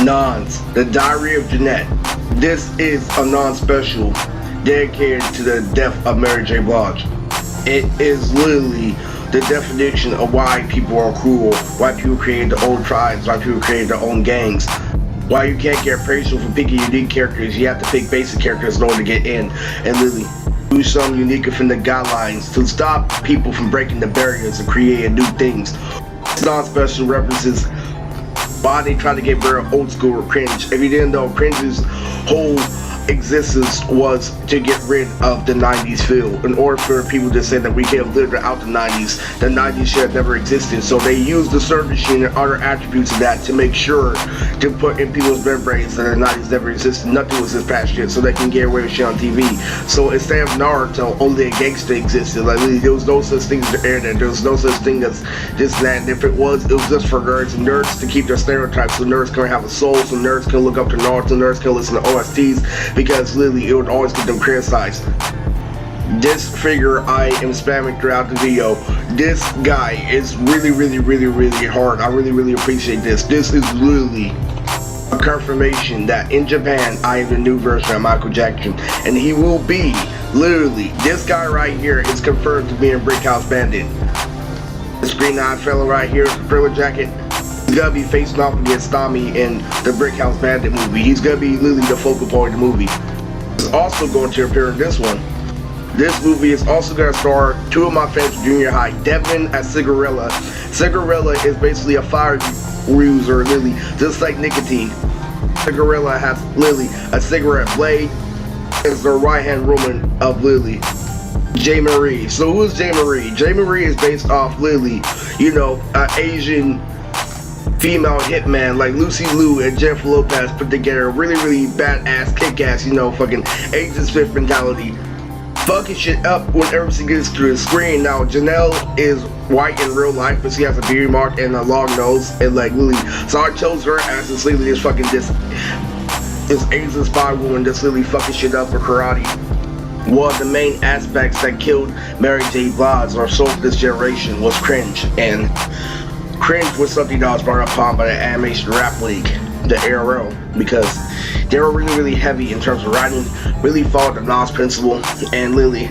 Nonz, The Diary of Janette. This is a Nonz special dedicated to the death of Mary J. Blige. It is literally the definition of why people are cruel, why people create their own tribes, why people create their own gangs, why you can't get praised for picking unique characters. You have to pick basic characters in order to get in, and literally do something unique within the guidelines to stop people from breaking the barriers and creating new things. This non-special references why they try to get rid of old school or cringe. If you didn't know, cringe's whole existence was to get rid of the 90s feel. In order for people to say that we can't live without the 90s should have never existed. So they used the search machine and other attributes of that to make sure to put in people's memories that the 90s never existed. Nothing was this past shit, so they can get away with shit on TV. So instead of Naruto, only a gangster existed. Like, there was no such thing as the internet. There was no such thing as this and that. And if it was just for nerds and nerds to keep their stereotypes, so nerds can have a soul, so nerds can look up to Naruto, nerds can listen to OSTs, because literally it would always get them criticized. This figure I am spamming throughout the video. This guy is really hard. I really appreciate this. This is literally a confirmation that in Japan I am the new version of Michael Jackson, and he will be literally, this guy right here is confirmed to be in Brick House Bandit. This green-eyed fella right here with the Thriller jacket, he's gonna be facing off against Tommy in the Brick House Bandit movie. He's gonna be literally the focal point of the movie. He's also going to appear in this one. This movie is also gonna star two of my friends from junior high, Devin as Cigarella. Cigarella is basically a fire user, literally, just like nicotine. Cigarella has literally a cigarette blade. Is the right-hand woman of Lily, J. Marie. So who is J. Marie? J. Marie is based off Lily, you know, an Asian female hitman like Lucy Liu and Jennifer Lopez put together. Really badass, kick-ass, you know, fucking Agent Smith mentality. Fucking shit up whenever she gets to the screen. Now, Janelle is white in real life, but she has a beard mark and a long nose, and like Lily. So I chose her as this literally is fucking this Asian spy woman that's literally fucking shit up for karate. One of the main aspects that killed Mary J. Blige or sold this generation was cringe, and cringe was something that was brought upon by the Animation Rap League, the ARL, because they were really heavy in terms of writing, really followed the Nonz principle. And literally,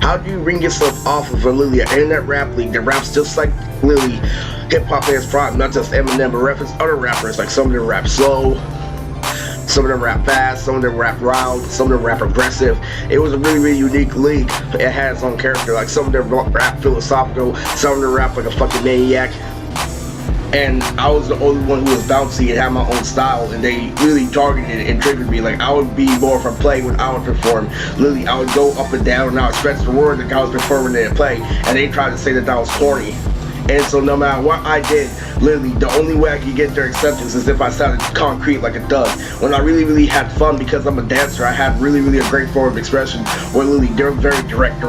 how do you bring yourself off of a literally an internet rap league that raps just like literally hip-hop at its prime, not just Eminem, but reference other rappers, like some of them rap slow, some of them rap fast, some of them rap loud, some of them rap aggressive. It was a really unique league. It had its own character, like some of them rap philosophical, some of them rap like a fucking maniac. And I was the only one who was bouncy and had my own style, and they really targeted and triggered me. Like, I would be more of a play when I would perform. Literally, I would go up and down and I would stretch the word that I was performing in a play, and they tried to say that was corny. And so no matter what I did, literally, the only way I could get their acceptance is if I sounded concrete like a thug. When I really had fun, because I'm a dancer, I had really a great form of expression where literally they're very direct.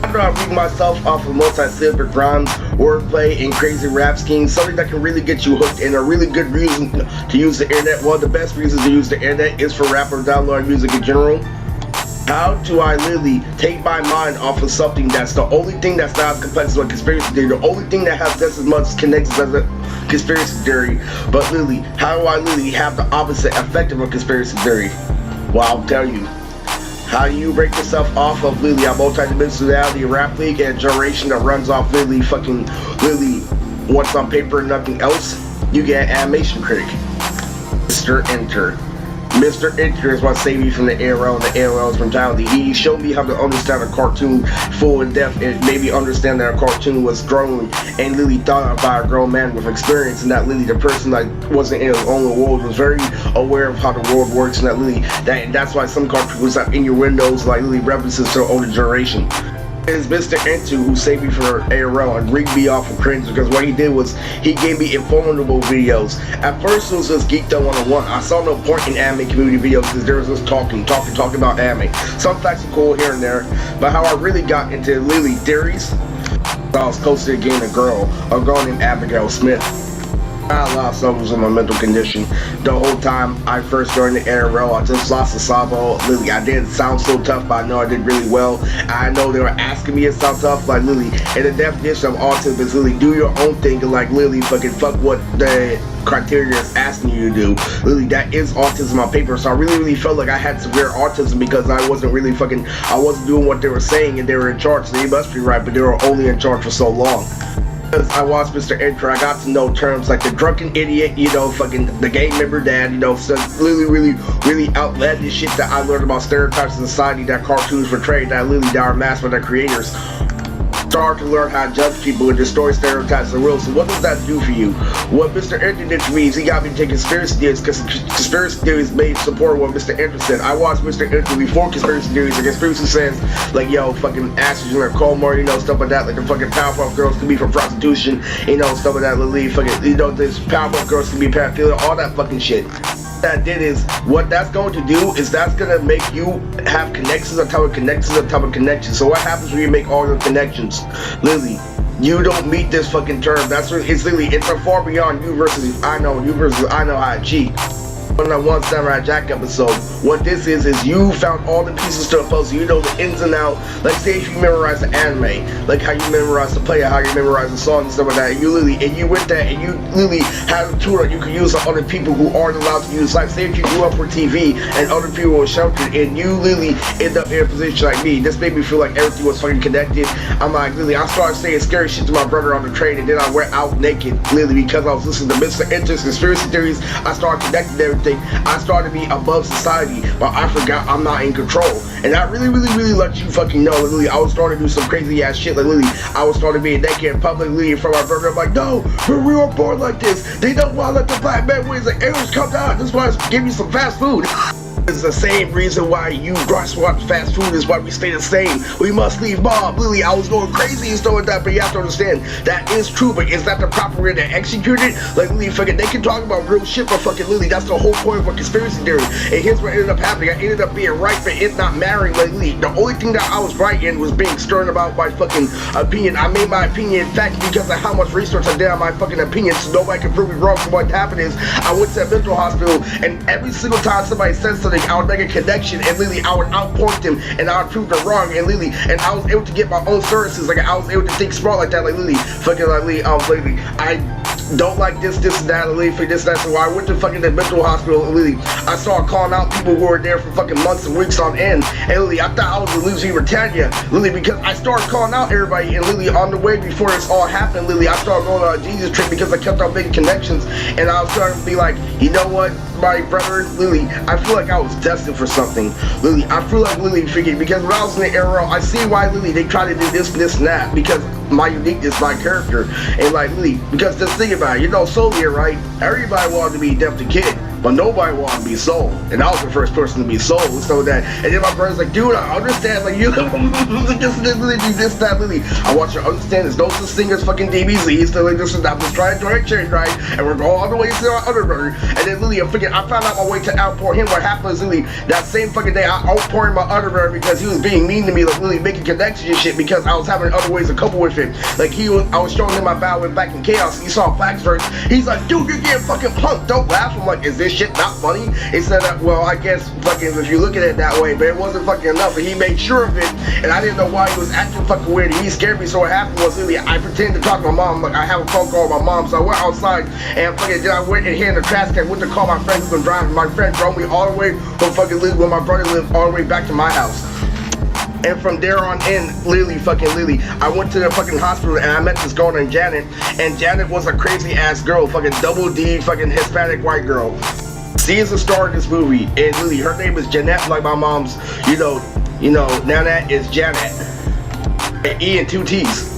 After I read myself off of multi-syllabic rhymes, wordplay, and crazy rap schemes, something that can really get you hooked, and a really good reason to use the internet. One of the best reasons to use the internet is for rappers downloading music in general. How do I literally take my mind off of something that's the only thing that's not as complex as a conspiracy theory, the only thing that has just as much connections as a conspiracy theory, but literally, how do I literally have the opposite effect of a conspiracy theory? Well, I'll tell you. How do you break yourself off of literally a multi-dimensionality rap league and a generation that runs off literally what's on paper and nothing else? You get an animation critic, Mr. Enter. Mr. Enter is what saved me from the ARL and the ARL's mentality. He showed me how to understand a cartoon full in depth and maybe understand that a cartoon was grown and literally thought of by a grown man with experience, and that literally the person that wasn't in his own world was very aware of how the world works, and that literally that's why some cartoons have in your windows like literally references to the older generation. It is Mr. Entu who saved me from ARL and rigged me off of cringe, because what he did was he gave me informative videos. At first it was just Geeked Up 101. I saw no point in anime community videos because there was just talking about anime. Some facts are cool here and there, but how I really got into literally theories, I was close to getting a girl named Abigail Smith. I lost levels of my mental condition the whole time I first joined the NRL. I just lost the Sabo. Literally, I didn't sound so tough, but I know I did really well. I know they were asking me to sound tough, like literally, and the definition of autism is literally do your own thing and like literally fucking fuck what the criteria is asking you to do. Literally, that is autism on paper. So I really felt like I had severe autism because I wasn't really fucking, I wasn't doing what they were saying, and they were in charge, so they must be right, but they were only in charge for so long. As I watched Mr. Enter, I got to know terms like the drunken idiot, you know, fucking the gay member dad, you know, so really outlandish shit that I learned about stereotypes in society that cartoons portray, that literally are masked by their creators. Start to learn how to judge people and destroy stereotypes in the world. So what does that do for you? What Mr. Enter did for me is he got me to take conspiracy theories, because conspiracy theories made support what Mr. Enter said. I watched Mr. Enter before conspiracy theories, and conspiracy says, like, yo, fucking oxygen or coal more, you know, stuff like that, like the fucking Powerpuff Girls can be for prostitution, you know, stuff like that, literally, fucking, you know, this Powerpuff Girls can be pedophilia, all that fucking shit. That did is, what that's going to do is that's going to make you have connections on top of connections on top of connections. So what happens when you make all your connections? Literally, you don't meet this fucking term. That's what it's literally, it's a far beyond you versus I know how to cheat. On that one Samurai Jack episode, what this is you found all the pieces to a puzzle. You know the ins and out. Like say if you memorize the anime, like how you memorize the player, how you memorize the song and stuff like that. And you went there and you literally had a tool that you could use on other people who aren't allowed to use. Like say if you grew up for TV and other people were sheltered and you literally end up in a position like me. This made me feel like everything was fucking connected. I'm like literally, I started saying scary shit to my brother on the train, and then I went out naked literally because I was listening to Mr. Enter's conspiracy theories. I started connecting everything. I started to be above society, but I forgot I'm not in control. And I really let you fucking know. Literally, I was starting to do some crazy ass shit. Like literally, I was starting to be naked in public, literally in front of my brother. I'm like, no, we were born like this. They don't want to let the black man win. It's like, aliens come down. This is why I give you some fast food. It's the same reason why you watch fast food is why we stay the same. We must leave mom. Literally, I was going crazy and stuff like that, but you have to understand that is true, but is that the proper way to execute it? Like, literally, fucking, they can talk about real shit, but fucking, literally, that's the whole point of a conspiracy theory. And here's what ended up happening. I ended up being right, but it not marrying. Like, literally, the only thing that I was right in was being stern about my fucking opinion. I made my opinion fact because of how much research I did on my fucking opinion, so nobody can prove me wrong. So what happened is, I went to a mental hospital, and every single time somebody said something, I would make a connection, and literally I would outpoint them, and I would prove them wrong, and literally, and I was able to get my own services. Like I was able to think smart like that. Like literally, fucking like literally, I don't like this and that, literally for this and that. So I went to fucking the mental hospital, and literally, I started calling out people who were there for fucking months and weeks on end. And literally, I thought I was a Lucy Britannia, literally, because I started calling out everybody, and literally on the way before this all happened, literally, I started going on a Jesus trip because I kept on making connections, and I was starting to be like, you know what? My brother, Lily, I feel like I was destined for something. Lily, I feel like Lily figured, because when I was in the NRL, I see why Lily, they try to do this and that, because my uniqueness, my character, and like Lily, because just think about it, you know, Solia, right? Everybody wanted to be Deaf the Kid, but nobody wanted to be Soul, and I was the first person to be Soul, so that, and then my brother's like, dude, I understand, like, you know, this, that, Lily, I want you to understand, there's no such thing as fucking DBZ, so like, this is, I'm just trying to direct change, right, and we're going all the way to our other brother, and then Lily, I found out my way to outpour him. What happened was Lily, that same fucking day, I outpoured my other brother because he was being mean to me, like Lily, making connections and shit, because I was having other ways to couple with him, like I was showing him my battle with Back in Chaos, he saw Black's verse, he's like, dude, you're getting fucking punked, don't laugh. I'm like, is this shit not funny? He said that, well, I guess fucking if you look at it that way, but it wasn't fucking enough, and he made sure of it, and I didn't know why he was acting fucking weird, and he scared me. So what happened was Lily, I pretended to talk to my mom, like I have a phone call with my mom, so I went outside, and fucking then I went and hid in the trash can, went to call my friend who was driving. My friend drove me all the way from fucking where my brother lived, all the way back to my house. And from there on in, Lily, I went to the fucking hospital and I met this girl named Janette, and Janette was a crazy ass girl, fucking double D, fucking Hispanic white girl. She is the star of this movie, and Lily, her name is Janette, like my mom's, you know, Nanette is Janet, and E and two T's.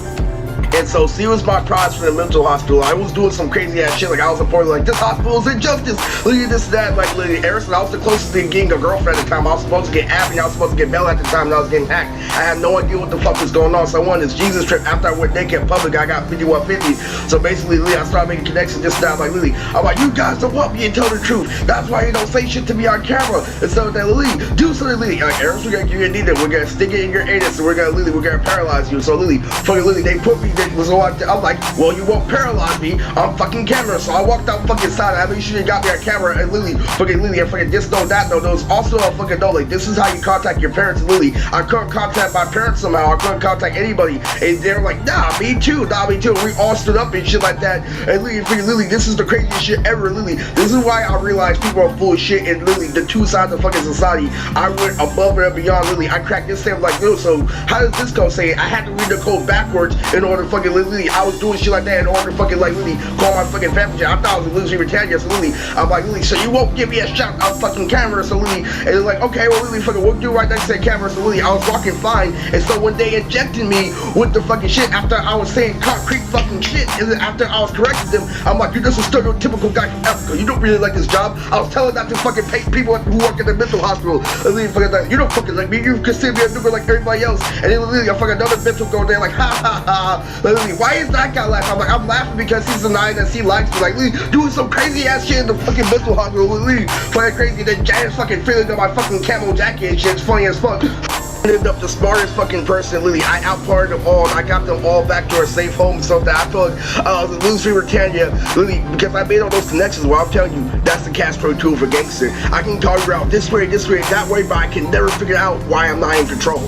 And so she was my prize for the mental hospital. I was doing some crazy ass shit, like I was reporting like, this hospital is injustice, look at this, that, like literally, Harrison, I was the closest to getting a girlfriend at the time. I was supposed to get Abby, I was supposed to get Bella at the time, and I was getting hacked. I had no idea what the fuck was going on, so I won this Jesus trip. After I went naked in public, I got 5150. So basically, Lily, I started making connections just now, like Lily, I'm like, you guys don't want me to tell the truth. That's why you don't say shit to me on camera. And so that, Lily, do something, Lily. Like, Harrison, we're gonna give you a needle, we're gonna stick it in your anus, and we're gonna paralyze you. So Lily, fucking Lily, they put me there. so I'm like, well, you won't paralyze me on fucking camera. So I walked out fucking side. I made sure you got me on camera. And Lily, and fucking this, no, that, no. There was also a fucking no, like, this is how you contact your parents. And Lily, I couldn't contact my parents somehow. I couldn't contact anybody. And they were like, nah, me too. And we all stood up and shit like that. And Lily, this is the craziest shit ever, Lily. This is why I realized people are full of shit. And Lily, the two sides of fucking society, I went above and beyond, Lily. I cracked this thing like, yo, so how does this code say it? I had to read the code backwards in order to fucking Lily. I was doing shit like that in order to fucking like Lily call my fucking family. I thought I was losing Britannia, so Lily, I'm like, Lily, so you won't give me a shot on fucking camera, so Lily, and it's like, okay, well, Lily, fucking, we'll do right next to the camera, so Lily, I was walking fine, and so when they injected me with the fucking shit, after I was saying concrete fucking shit, and then after I was correcting them, I'm like, you're just a stereotypical guy from Africa, you don't really like this job. I was telling that to fucking people who work in the mental hospital, and Lily, fucking, like, you don't fucking like me, you consider me a nigga like everybody else, and then Lily, I fucking another mental go there, like, ha ha ha, Lily, why is that guy laughing? I'm like, I'm laughing because he's a nine and he likes me, like, Lily, doing some crazy ass shit in the fucking mental hospital, Lily, fucking crazy, then Janet's fucking feeling on my fucking camo jacket and shit, it's funny as fuck. I ended up the smartest fucking person, Lily. I outparted them all, and I got them all back to a safe home, so that I feel like I was losing Britannia, Lily, because I made all those connections. Well, I'm telling you, that's the Castro tool for gangster. I can talk around this way, that way, but I can never figure out why I'm not in control.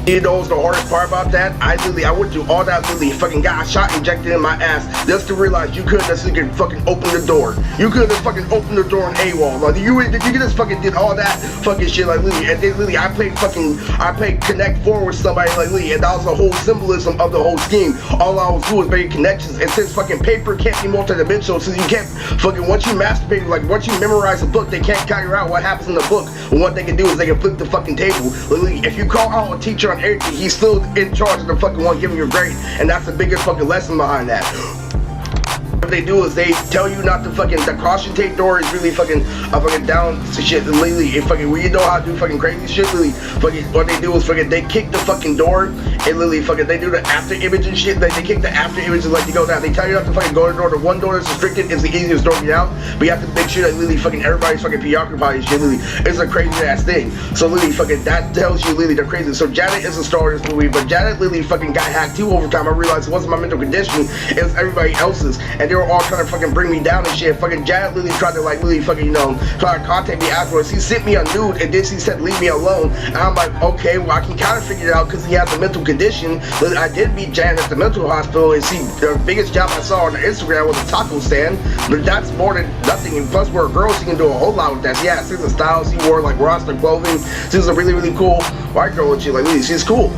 You know what's the hardest part about that? I went through all that, Lily, fucking got a shot injected in my ass just to realize you could just fucking open the door. You could just fucking open the door on AWOL. Like, you just fucking did all that fucking shit, like, Lily. And then, Lily, I played Connect 4 with somebody like Lily, and that was the whole symbolism of the whole scheme. All I was doing was making connections. And since fucking paper can't be multidimensional, since you can't fucking, once you masturbate, like, once you memorize a book, they can't figure out what happens in the book. And what they can do is they can flip the fucking table. Lily, if you call out a teacher on everything, he's still in charge of the fucking one giving you a grade, and that's the biggest fucking lesson behind that. What they do is they tell you not to fucking, the caution tape door is really fucking down to shit. And Lily, if fucking, when you know how to do fucking crazy shit, Lily, fucking, what they do is fucking, they kick the fucking door, and Lily, fucking, they do the after image and shit. They kick the after images like you go down. They tell you not to fucking go to the door. The one door that's restricted is the easiest door to get out, but you have to make sure that Lily, fucking, everybody's fucking preoccupied and shit, Lily. It's a crazy ass thing. So Lily, fucking, that tells you, Lily, they're crazy. So Janette is the star of this movie, but Janette, Lily, fucking got hacked too over time. I realized it wasn't my mental condition, it was everybody else's, and they were all trying to fucking bring me down and shit. Fucking Janette Lily tried to like Lily fucking, you know, try to contact me afterwards. He sent me a nude and then she said leave me alone. And I'm like, okay, well I can kind of figure it out because he has a mental condition. But I did meet Janette at the mental hospital, and see, the biggest job I saw on Instagram was a taco stand. But that's more than nothing. And plus we're girls, she can do a whole lot with that. She had the style, she wore like roster clothing. She's a really, really cool white girl and shit, like Lily, she's cool.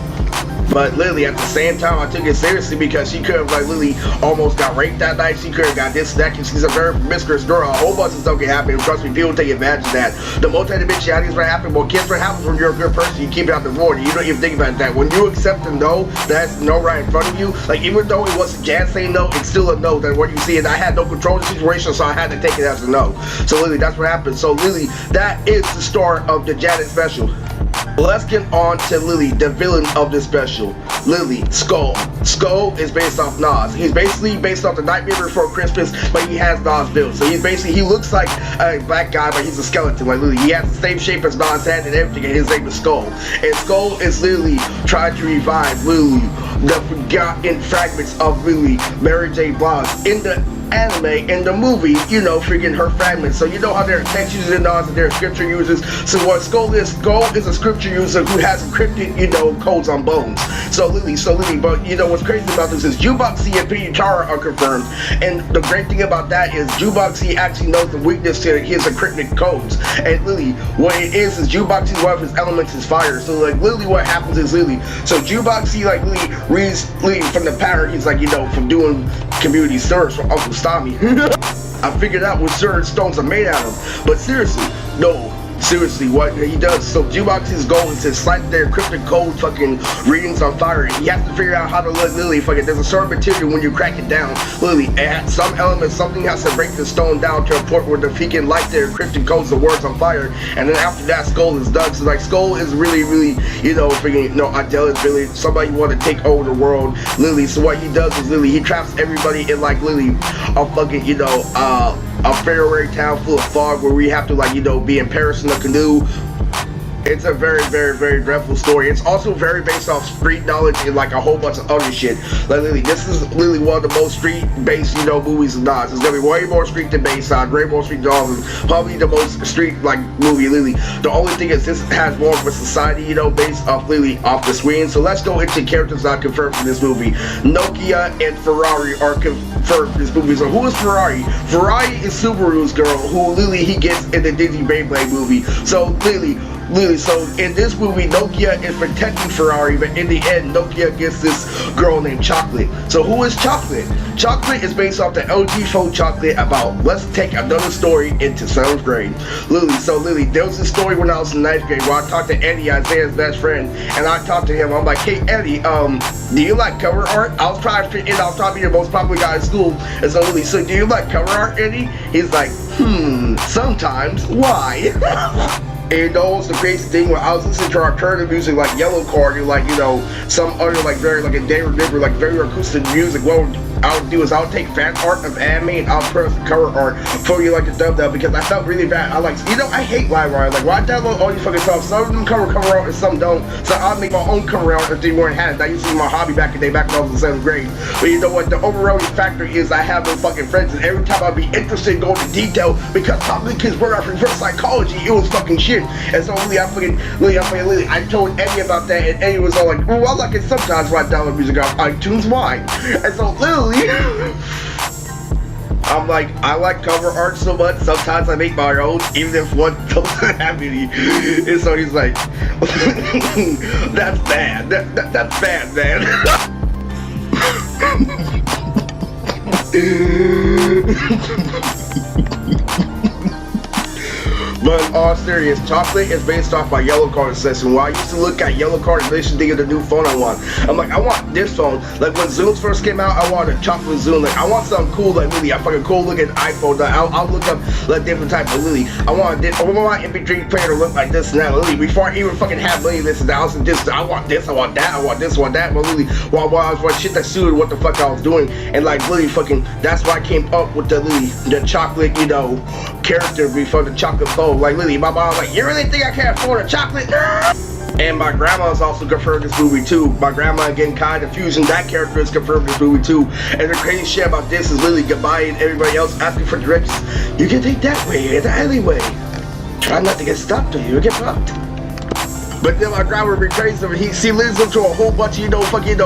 But Lily, at the same time, I took it seriously because she could have, like, Lily almost got raped that night. She could have got this, that, and she's a very promiscuous girl. A whole bunch of stuff can happen. Trust me, people take advantage of that. The multi-dimensionality is what happens. Well, kids, what happens when you're a good person, you keep it out the void. You don't even think about that. When you accept a no, that's no right in front of you. Like, even though it was Jan saying no, it's still a no. That what you see, and I had no control of the situation, so I had to take it as a no. So Lily, that's what happened. So Lily, that is the start of the Janette special. Let's get on to Lily, the villain of this special. Lily, Skull. Skull is based off Nonz. He's basically based off the Nightmare Before Christmas, but he has Nonz build. So he's basically, he looks like a black guy, but he's a skeleton like Lily. He has the same shape as Nonz had and everything, and his name is Skull. And Skull is literally trying to revive Lily, the forgotten fragments of Lily, Mary J. Blige. In the anime, in the movie, you know, freaking her fragments. So you know how there are text users in Nonz and there are scripture users. So what Skull is a scripture user who has encrypted, you know, codes on bones. So Lily, but you know what's crazy about this is Juboxy and Pichara are confirmed. And the great thing about that is Juboxy actually knows the weakness to his encrypted codes. And Lily, what it is Juboxy's one of his elements is fire. So like Lily, what happens is Lily, so Juboxy like Lily reads Lily from the pattern, he's like, you know, from doing community service from Uncle Stami. I figured out what certain stones are made out of. But seriously, no. Seriously, what he does, so Juboxy's goal is to light their encrypted code fucking readings on fire. He has to figure out how to let Lily fucking, there's a certain material when you crack it down, Lily, at some element, something has to break the stone down to a point where if he can light their encrypted codes, the words on fire, and then after that, Skull is done. So like, Skull is really, you know, freaking, you know, Adele is really somebody who want to take over the world, Lily. So what he does is Lily, he traps everybody in like Lily, a fucking, you know, a faraway town full of fog where we have to like, you know, be in Paris in a canoe It's a very, very, very dreadful story. It's also very based off street knowledge and like a whole bunch of other shit. Like literally, this is literally one of the most street-based, you know, movies of Nonz. It's gonna be way more street than based on, way more street than probably the most street like movie. Literally, the only thing is this has more of a society, you know, based off literally off the screen. So let's go into characters not confirmed for this movie. Nokia and Ferrari are confirmed for this movie. So who is Ferrari? Ferrari is Subaru's girl, who literally he gets in the Disney Beyblade movie. So literally, so in this movie, Nokia is protecting Ferrari, but in the end, Nokia gets this girl named Chocolate. So who is Chocolate? Chocolate is based off the LG phone Chocolate about, let's take another story into 7th grade. Lily, there was a story when I was in 9th grade where I talked to Eddie, Isaiah's best friend, and I talked to him. I'm like, hey Eddie, do you like cover art? I was trying to fit in, I was trying to be the most popular guy in school. And so Lily, so do you like cover art, Eddie? He's like, sometimes, why? And you know, it's the crazy thing when I was listening to alternative music like Yellow Card and like, you know, some other like very like a David River, like very acoustic music. What I would do is I would take fan art of anime and I'll press the cover art for you like the dub because I felt really bad. I like, you know, I hate LimeWire. Like, why download all these fucking songs? Some of them cover art and some don't. So I'll make my own cover art if they weren't had it. That used to be my hobby back in the day, back when I was in 7th grade. But you know what? The overwhelming factor is I have no fucking friends, and every time I'd be interested in going into detail because probably kids were off reverse psychology, it was fucking shit. And so I told Eddie about that, and Eddie was all like, oh, I like it sometimes when I download music off iTunes. Why? And so literally, I'm like, I like cover art so much, sometimes I make my own, even if one doesn't have any. And so he's like, that's bad. That's bad, man. But in all serious, Chocolate is based off my Yellow Card session. When I used to look at Yellow Card and listen to the new phone I want. I'm like, I want this phone. Like when Zooms first came out, I wanted a Chocolate Zoom. Like I want something cool, like really, I fucking cool looking iPhone. Like, I'll look up like different type of Lily. I want this. I want my MP3 player to look like this and that. Lily, before I even fucking have money, this and that, I was just, I want this, I want that, I want this, I want that. But Lily, while I was watching shit that suited what the fuck I was doing, and like Lily fucking, that's why I came up with the Lily, the chocolate, you know, character before the chocolate phone. Like Lily, my mom was like, you really think I can't afford a chocolate? And my grandma's also confirmed this movie too. My grandma again, Kind of Fusion, that character is confirmed this movie too. And the crazy shit about this is Lily goodbye and everybody else asking for directions. You can take that way, the alleyway. Try not to get stopped or you'll get blocked. But then my grandma retraced him, and she leads him to a whole bunch of, fucking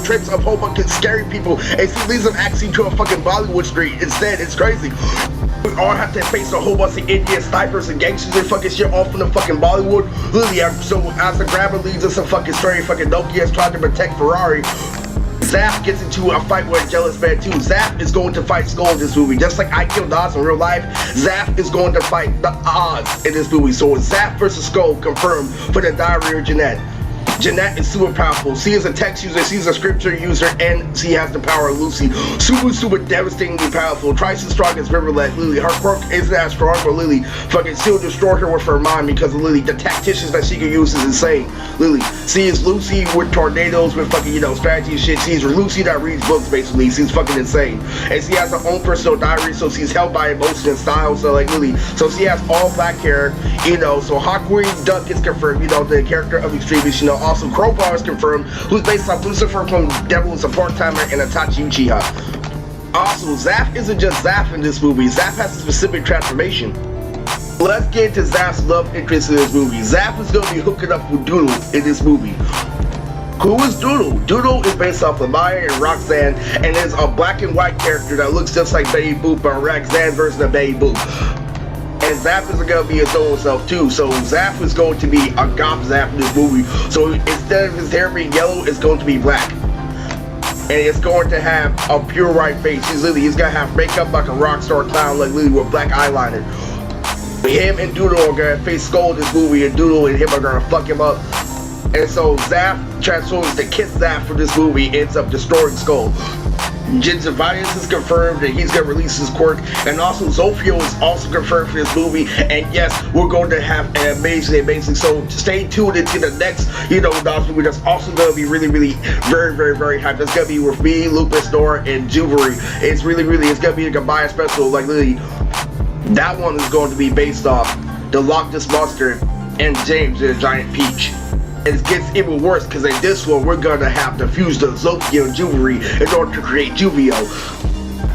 trips of a whole bunch of scary people, and she leads him actually to a fucking Bollywood street instead. It's crazy. We all have to face a whole bunch of Indian snipers and gangsters and fucking shit all from the fucking Bollywood. Literally, so as the grandma leads us some fucking story, fucking Nokia is trying to protect Ferrari. Zaf gets into a fight with a jealous man too. Zaf is going to fight Skull in this movie. Just like I killed Nonz in real life, Zaf is going to fight the odds in this movie. So Zaf versus Skull confirmed for the Diary of Janette. Janette is super powerful. She is a text user, she's a scripture user, and she has the power of Lucy. Super devastatingly powerful. Twice as strong as Riverlet. Lily, her quirk isn't as strong, but Lily fucking she'll destroy her with her mind because of Lily. The tacticians that she can use is insane. Lily, she is Lucy with tornadoes, with fucking, strategy and shit. She's Lucy that reads books, basically. She's fucking insane. And she has her own personal diary, so she's held by emotion and style, so like Lily. So she has all black hair, so Hawkwind Duck is confirmed, the character of Extremist, Also, Crowbar is confirmed, who's based on Lucifer from Devil is a part-timer and Itachi Uchiha. Also, Zaf isn't just Zaf in this movie. Zaf has a specific transformation. Let's get into Zaf's love interest in this movie. Zaf is going to be hooking up with Doodle in this movie. Who is Doodle? Doodle is based off of Maya and Roxanne, and is a black and white character that looks just like Betty Boop, but Roxanne's version of Betty Boop. And Zaf is going to be his own self too. So Zaf is going to be a goth Zaf in this movie. So instead of his hair being yellow, it's going to be black. And it's going to have a pure white face. He's going to have makeup like a rock star clown, like Lily with black eyeliner. Him and Doodle are going to face Skull in this movie, and Doodle and him are going to fuck him up. And so Zaf transforms to Kiss Zaf for this movie, ends up destroying Skull. Gingivitis is confirmed that he's going to release his quirk, and also Zofio is also confirmed for this movie, and yes, we're going to have an amazing, so stay tuned into the next, Nonz movie that's also going to be really, very hyped. That's going to be with me, Lupus, Nora, and Juvery. It's really, it's going to be a goodbye special, like literally, that one is going to be based off the Loch Ness Monster and James the Giant Peach. It gets even worse because in this one we're gonna have to fuse the Zolkian jewelry in order to create Juvio.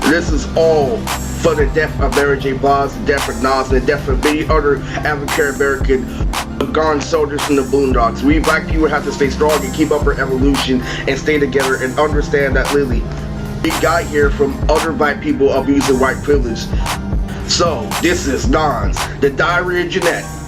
This is all for the death of Mary J. Blige, the death of Nonz, and the death of many other African American gone soldiers from the Boondocks. We black people have to stay strong and keep up our evolution and stay together and understand that Lily, we got here from other black people abusing white privilege. So this is Nonz, the Diary of Janette.